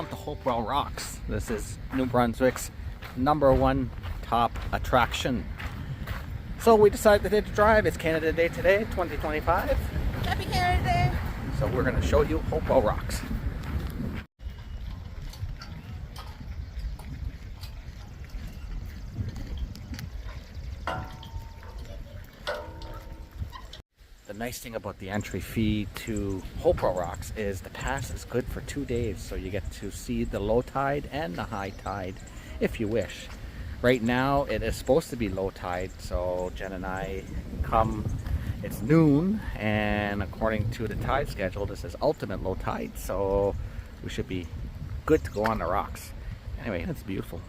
come to Hopewell Rocks. This is New Brunswick's #1 top attraction. So we decided to take a drive. It's Canada Day today, 2025. Happy Canada Day! So we're going to show you Hopewell Rocks. The nice thing about the entry fee to Hopewell Rocks is the pass is good for 2 days, so you get to see the low tide and the high tide if you wish. Right now it is supposed to be low tide, so Jen and I come, it's noon, and according to the tide schedule this is ultimate low tide, so we should be good to go on the rocks. Anyway, it's beautiful.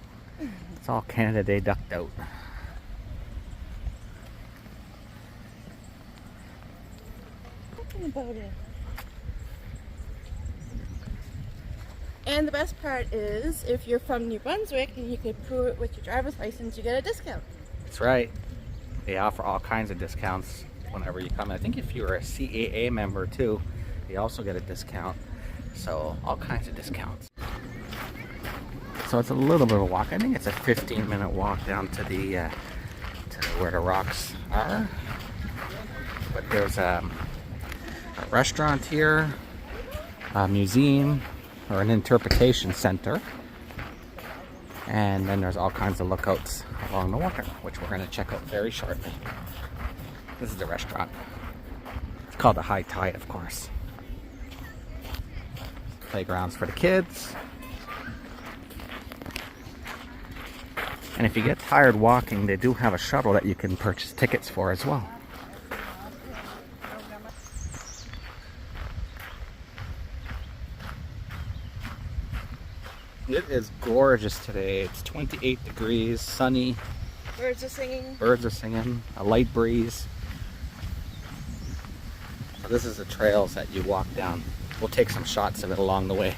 It's all Canada Day ducked out. About it. And the best part is, if you're from New Brunswick and you could prove it with your driver's license, you get a discount. That's right. They offer all kinds of discounts whenever you come. I think if you're a CAA member too, they also get a discount. So all kinds of discounts. So it's a little bit of a walk. I think it's a 15-minute walk down to the where the rocks are. But there's a restaurant here, a museum, or an interpretation center, and then there's all kinds of lookouts along the water, which we're going to check out very shortly. This is the restaurant. It's called the High Tide, of course. Playgrounds for the kids. And if you get tired walking, they do have a shuttle that you can purchase tickets for as well. It is gorgeous today. It's 28 degrees, sunny. Birds are singing. Birds are singing, a light breeze. So this is the trails that you walk down. We'll take some shots of it along the way.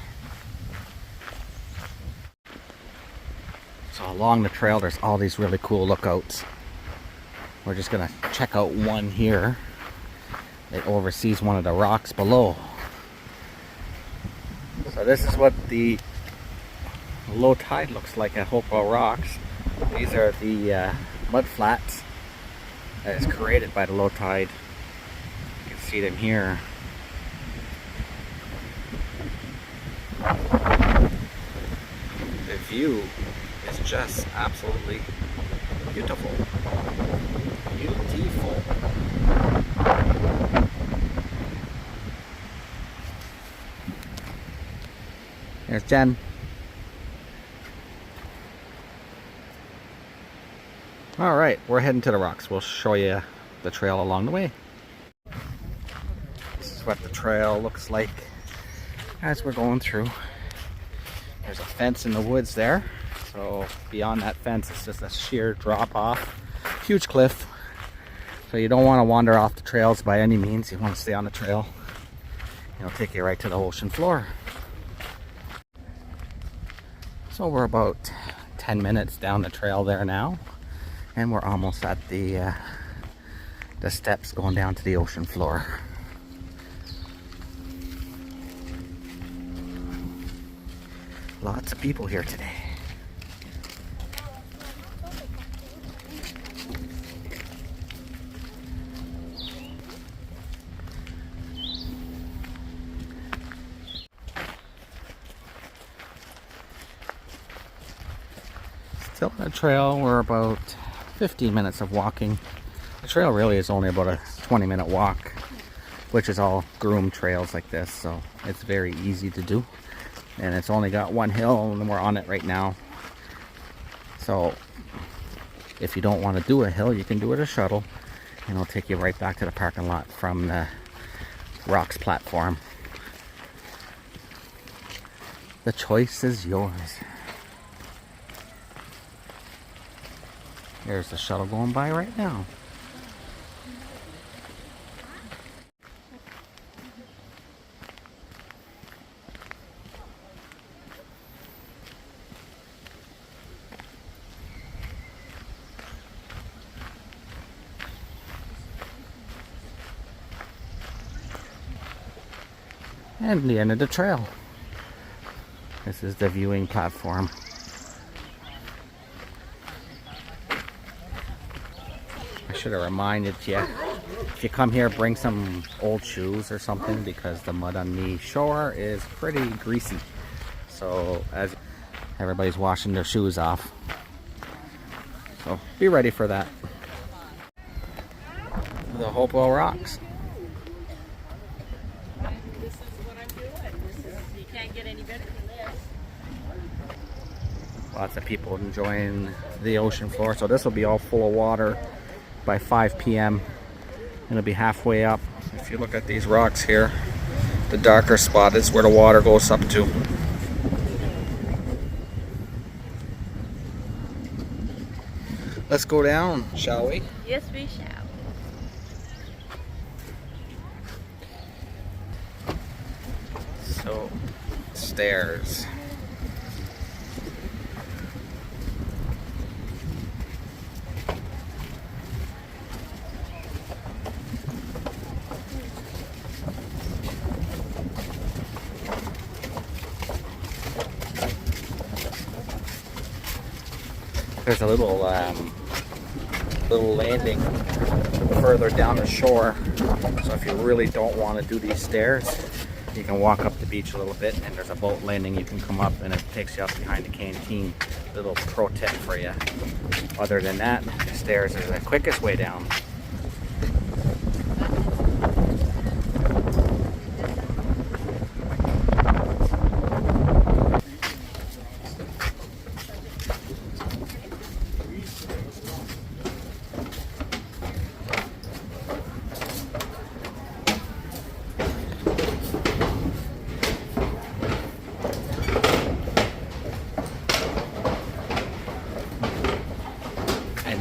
So along the trail there's all these really cool lookouts. We're just gonna check out one here that oversees one of the rocks below. So this is what the low tide looks like at Hopewell Rocks. These are the mud flats that is created by the low tide. You can see them here. The view is just absolutely beautiful. Beautiful. There's Jen. Alright, we're heading to the rocks. We'll show you the trail along the way. This is what the trail looks like as we're going through. There's a fence in the woods there. So beyond that fence it's just a sheer drop off. Huge cliff. So you don't want to wander off the trails by any means. You want to stay on the trail. It'll take you right to the ocean floor. So we're about 10 minutes down the trail there now. And we're almost at the steps going down to the ocean floor. Lots of people here today. Still on the trail, we're about 15 minutes of walking. The trail really is only about a 20-minute walk, which is all groomed trails like this, so it's very easy to do. And it's only got one hill and we're on it right now. So if you don't want to do a hill, you can do it a shuttle and it'll take you right back to the parking lot from the rocks platform. The choice is yours. There's the shuttle going by right now. And the end of the trail. This is the viewing platform. I should have reminded you, if you come here, bring some old shoes or something, because the mud on the shore is pretty greasy. So as everybody's washing their shoes off, so be ready for that. The Hopewell rocks. This is what I'm doing. You can't get any better than this. Lots of people enjoying the ocean floor. So this will be all full of water by 5 p.m. It'll be halfway up. If you look at these rocks here, the darker spot is where the water goes up to. Let's go down, shall we? Yes, we shall. So, stairs. There's a little landing further down the shore. So if you really don't want to do these stairs, you can walk up the beach a little bit, and there's a boat landing you can come up, and it takes you up behind the canteen. Little pro tip for you. Other than that, the stairs are the quickest way down.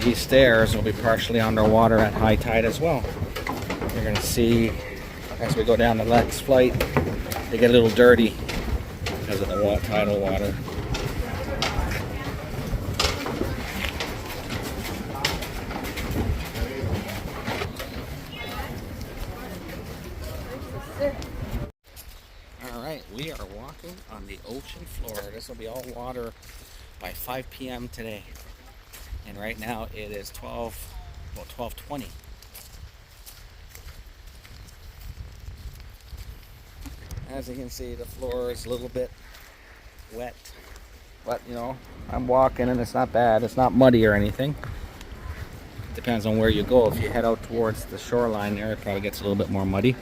These stairs will be partially underwater at high tide as well. You're going to see as we go down the next flight, they get a little dirty because of the tidal water. Alright, we are walking on the ocean floor. This will be all water by 5 p.m. today. And right now it is 12:20. As you can see, the floor is a little bit wet, but you know, I'm walking and it's not bad. It's not muddy or anything. Depends on where you go. If you head out towards the shoreline there, it probably gets a little bit more muddy.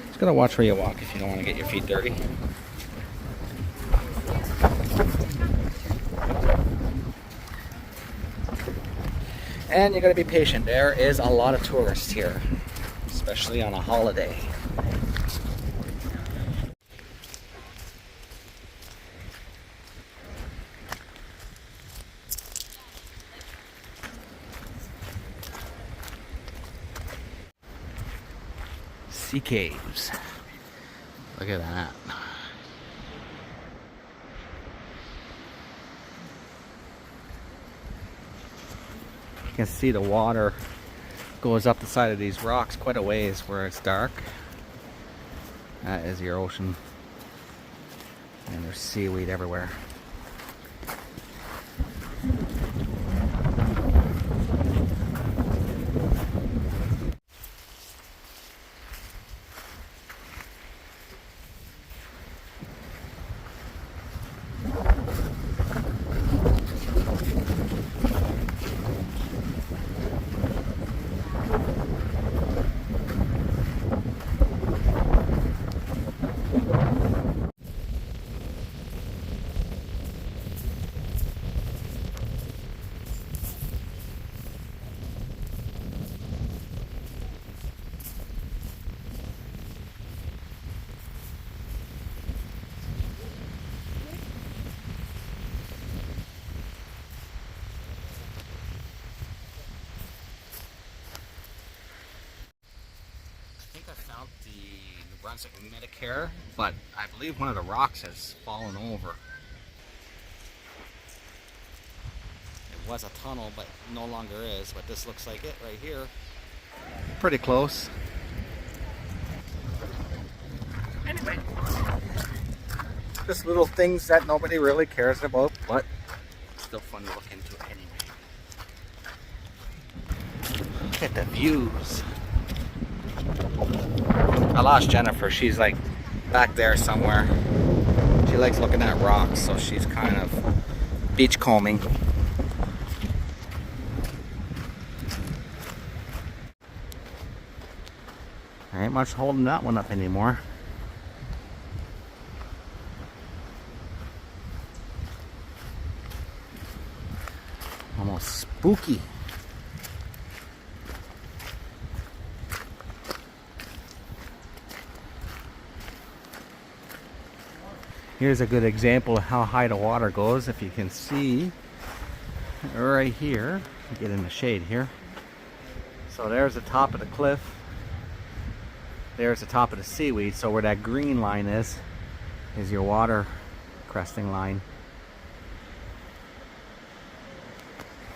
Just gotta watch where you walk if you don't want to get your feet dirty. And you gotta be patient. There is a lot of tourists here, especially on a holiday. Sea caves. Look at that. You can see the water goes up the side of these rocks quite a ways where it's dark. That is your ocean. And there's seaweed everywhere. I found the New Brunswick Medicare, but I believe one of the rocks has fallen over. It was a tunnel, but no longer is, but this looks like it right here. Pretty close. Anyway, Just little things that nobody really cares about, but still fun to look into anyway. Look at the views. I lost Jennifer. She's like back there somewhere. She likes looking at rocks, so she's kind of beach combing. There ain't much holding that one up anymore. Almost spooky. Here's a good example of how high the water goes. If you can see right here, get in the shade here. So there's the top of the cliff. There's the top of the seaweed. So where that green line is your water cresting line.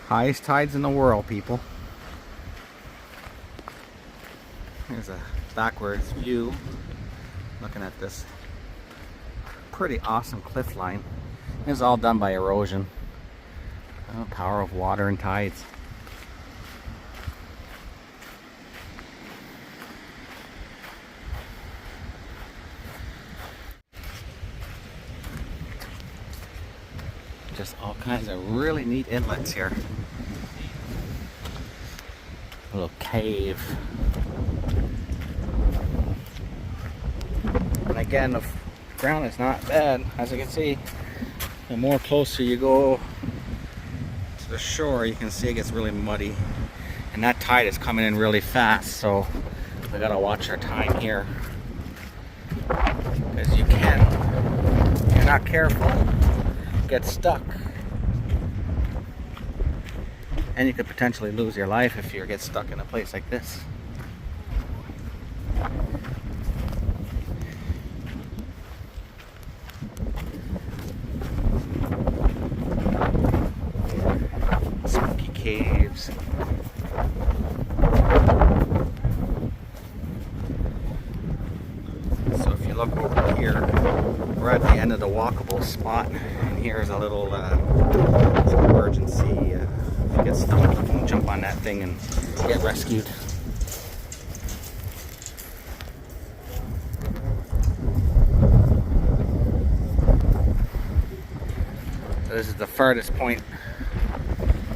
Highest tides in the world, people. Here's a backwards view looking at this pretty awesome cliff line. It's all done by erosion. Power of water and tides. Just all kinds of really neat inlets here. A little cave. And again, the ground is not bad. As you can see, the more closer you go to the shore, you can see it gets really muddy. And that tide is coming in really fast, so we gotta watch our time here. Because you can, if you're not careful, get stuck. And you could potentially lose your life if you get stuck in a place like this. Spooky caves. So if you look over here, we're at the end of the walkable spot, and here's a little emergency. If you get stuck, you can jump on that thing and get rescued. So this is the farthest point.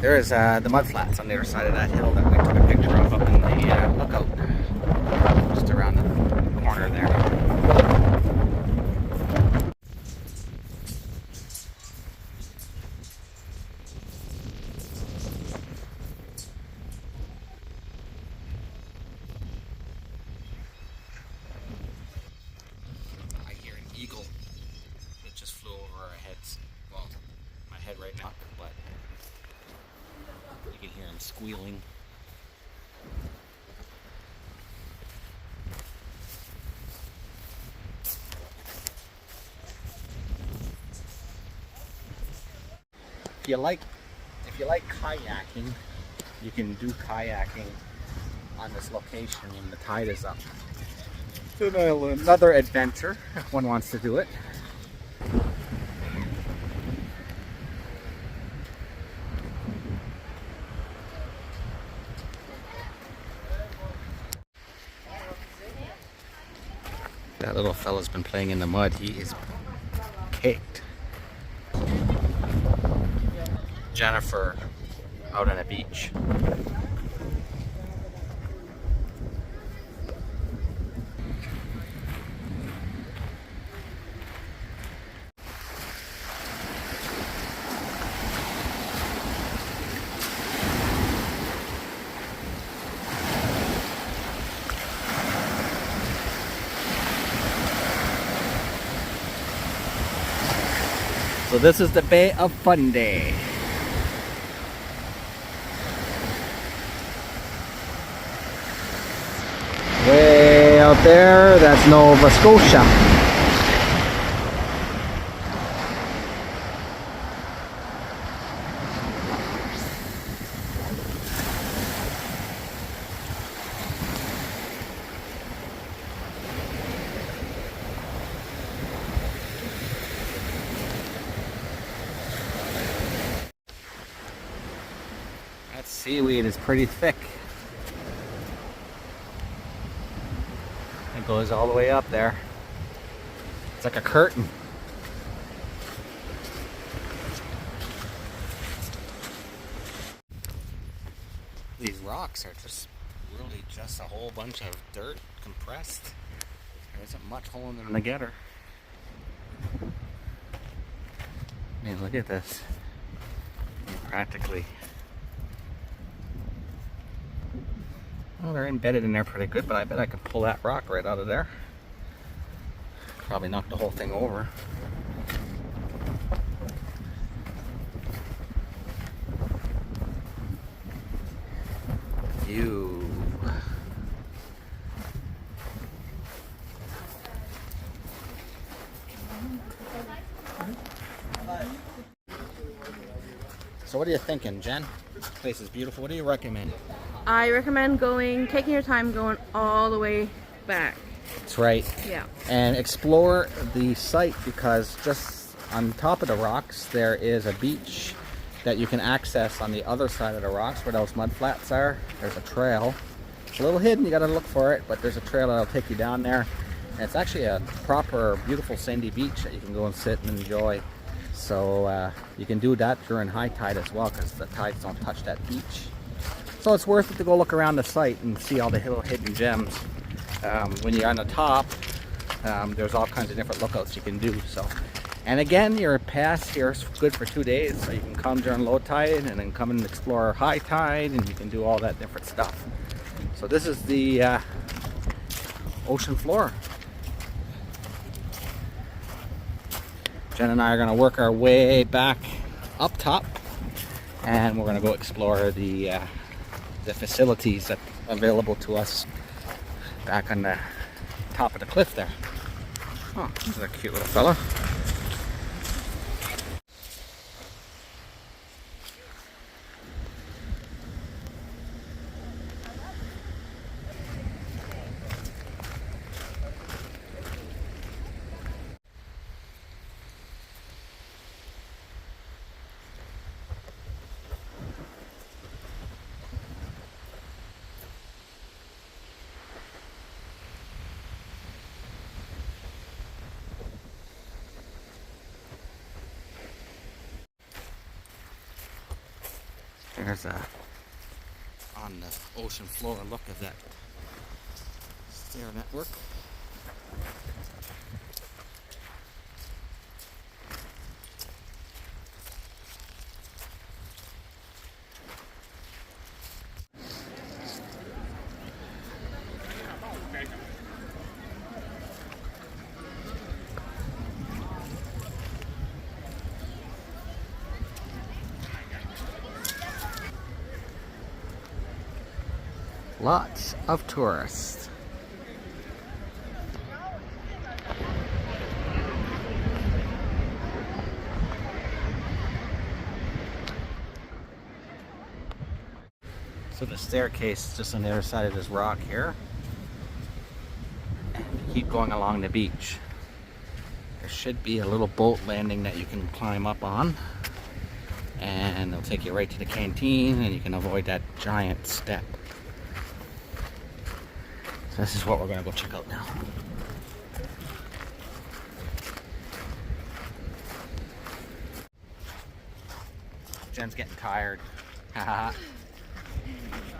There is the mud flats on the other side of that hill that we took a picture of up in the lookout, just around the corner there. I hear an eagle that just flew over our heads. Well, my head right now, but you can hear him squealing. If you like kayaking, you can do kayaking on this location when the tide is up. Another adventure if one wants to do it. That little fella's been playing in the mud. He is caked. Jennifer out on a beach. So this is the Bay of Fundy. Way out there, that's Nova Scotia. seaweed is pretty thick. It goes all the way up there. It's like a curtain. These rocks are just really just a whole bunch of dirt compressed. There isn't much holding them together. I mean, look at this. I mean, practically. Well, they're embedded in there pretty good, but I bet I could pull that rock right out of there. Probably knock the whole thing over. You. So what are you thinking, Jen? This place is beautiful. What do you recommend? I recommend taking your time going all the way back. That's right. Yeah. And explore the site, because just on top of the rocks there is a beach that you can access on the other side of the rocks where those mud flats are. There's a trail. It's a little hidden, you gotta look for it, but there's a trail that'll take you down there. And it's actually a proper, beautiful sandy beach that you can go and sit and enjoy. So you can do that during high tide as well, because the tides don't touch that beach. So it's worth it to go look around the site and see all the little hidden gems. When you're on the top, there's all kinds of different lookouts you can do. So, and again, your pass here is good for 2 days, so you can come during low tide and then come and explore high tide, and you can do all that different stuff. So this is the ocean floor. Jen and I are going to work our way back up top, and we're going to go explore the facilities that are available to us back on the top of the cliff there. Oh, this is a cute little fella. There's a, on the ocean floor, look at that stair network. Lots of tourists. So the staircase is just on the other side of this rock here. And keep going along the beach. There should be a little boat landing that you can climb up on. And it'll take you right to the canteen, and you can avoid that giant step. So this is what we're going to go check out now. Jen's getting tired.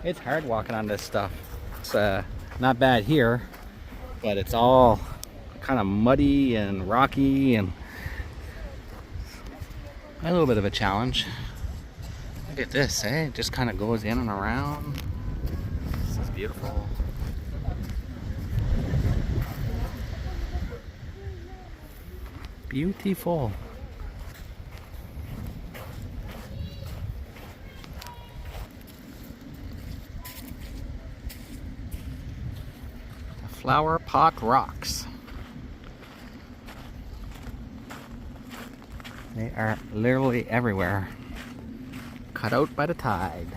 It's hard walking on this stuff. It's not bad here, but it's all kind of muddy and rocky and a little bit of a challenge. Look at this, eh? It just kind of goes in and around. This is beautiful. Beautiful. The Flower Pot Rocks. They are literally everywhere. Cut out by the tide.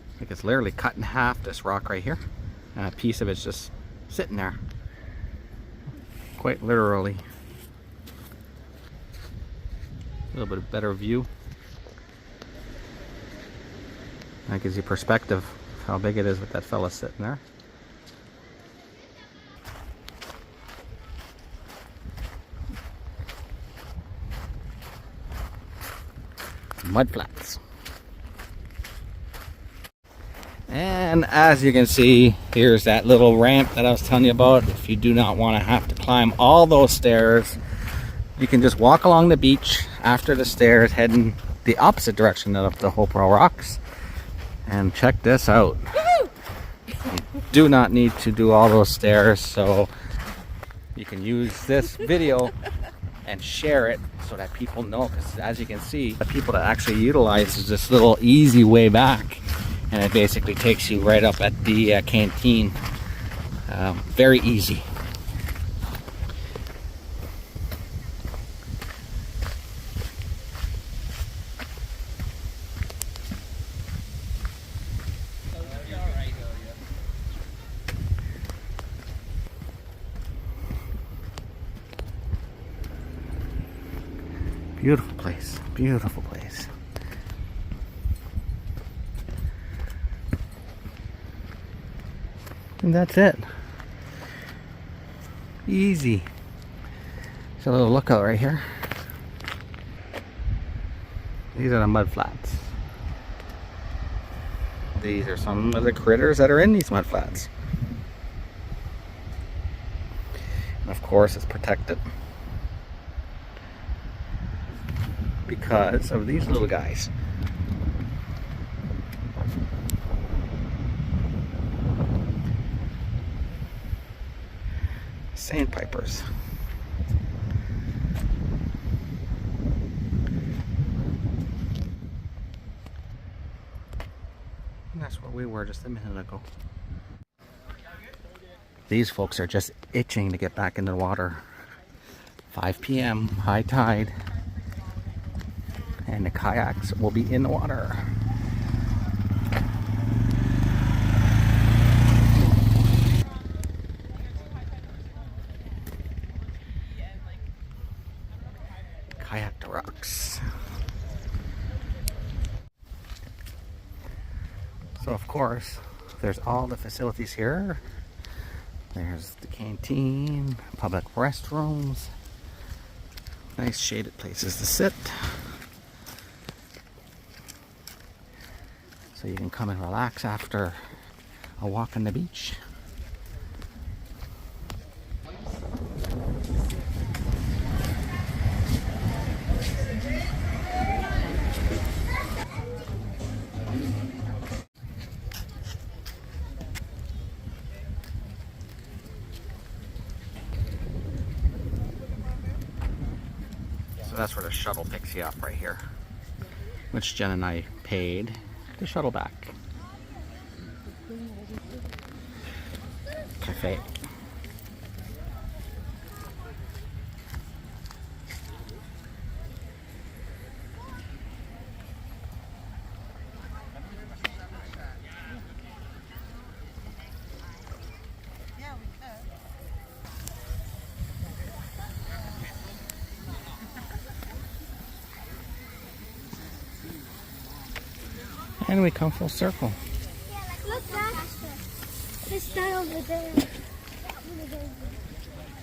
I think it's literally cut in half, this rock right here. And a piece of it's just sitting there. Quite literally. A little bit better view. That gives you perspective of how big it is with that fella sitting there. Mud flats. And as you can see, here's that little ramp that I was telling you about. If you do not want to have to climb all those stairs, you can just walk along the beach after the stairs, heading the opposite direction of the Hopewell Rocks. And check this out. You do not need to do all those stairs, so you can use this video and share it so that people know, because as you can see, the people that actually utilize this little easy way back, and it basically takes you right up at the canteen. Very easy. Beautiful place, beautiful place. And that's it. Easy. There's a little lookout right here. These are the mud flats. These are some of the critters that are in these mud flats. And of course, it's protected because of these little guys. Sandpipers. And that's where we were just a minute ago. These folks are just itching to get back in the water. 5 p.m., high tide. And the kayaks will be in the water. Kayak to rocks. So of course, there's all the facilities here. There's the canteen, public restrooms, nice shaded places to sit. So you can come and relax after a walk on the beach. So that's where the shuttle picks you up right here, which Jen and I paid to shuttle back. Cafe. And we come full circle. Look, Dad. It's that over there.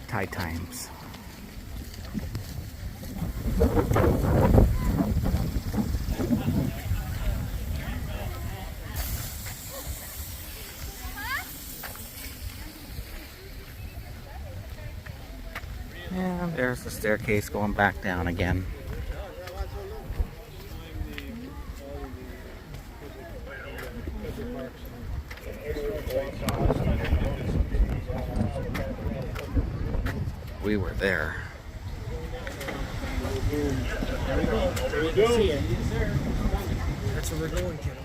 Tide times. And there's the staircase going back down again. We were there. There we go. That's where we're going, kiddo.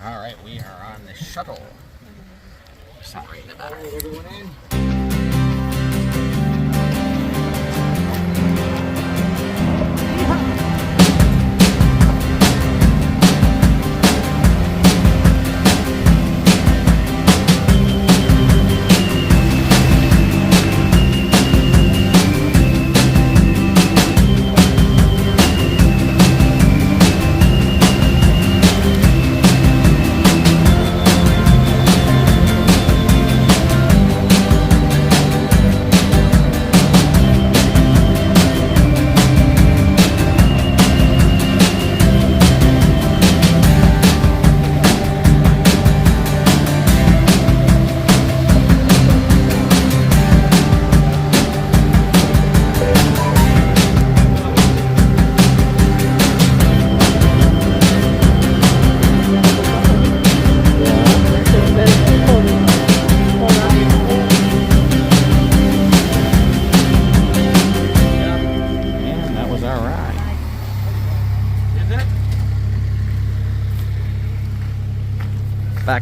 All right, we are on the shuttle. Sat right in the back. Everyone in.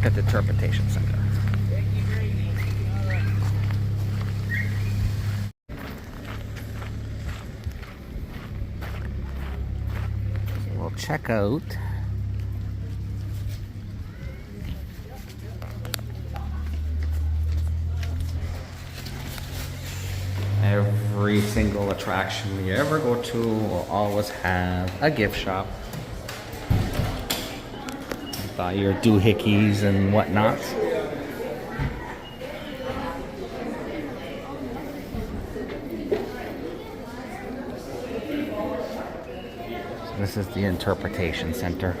back at the Interpretation Center. So we'll check out every single attraction you ever go to will always have a gift shop. Buy your doohickeys and whatnot. So this is the Interpretation Center.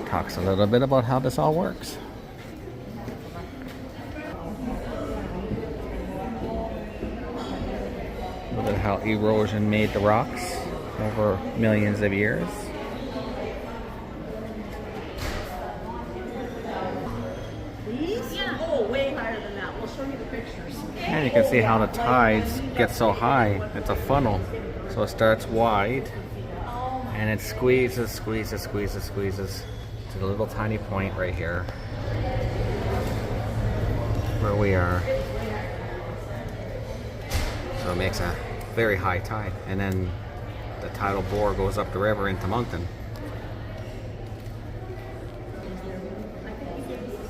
Talks a little bit about how this all works. Look at how erosion made the rocks over millions of years. And you can see how the tides get so high. It's a funnel. So it starts wide and it squeezes, squeezes, squeezes, squeezes to the little tiny point right here where we are. So it makes a very high tide. And then the tidal bore goes up the river into Moncton.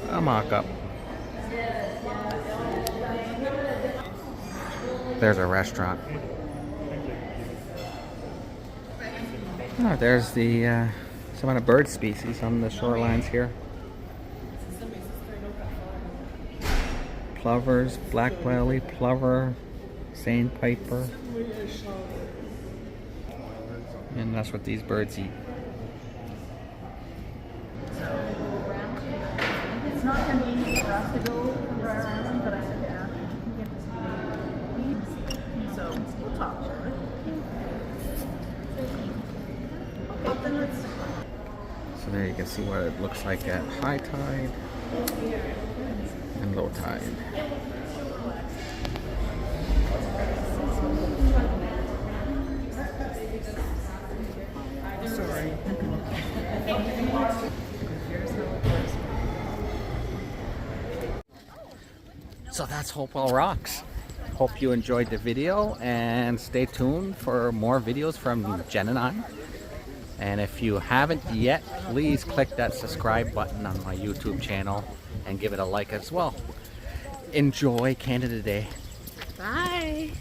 A mock-up. There's a restaurant. Oh, there's the some kind of bird species on the shorelines here. Plovers, black belly plover, sandpiper. And that's what these birds eat. It's not convenient for us to go around, but I said, yeah, we get to see. So we'll talk, shall we? Okay, then let's. So there you can see what it looks like at high tide and low tide. Sorry. So that's Hopewell Rocks. Hope you enjoyed the video and stay tuned for more videos from Jen and I. And if you haven't yet, please click that subscribe button on my YouTube channel and give it a like as well. Enjoy Canada Day. Bye.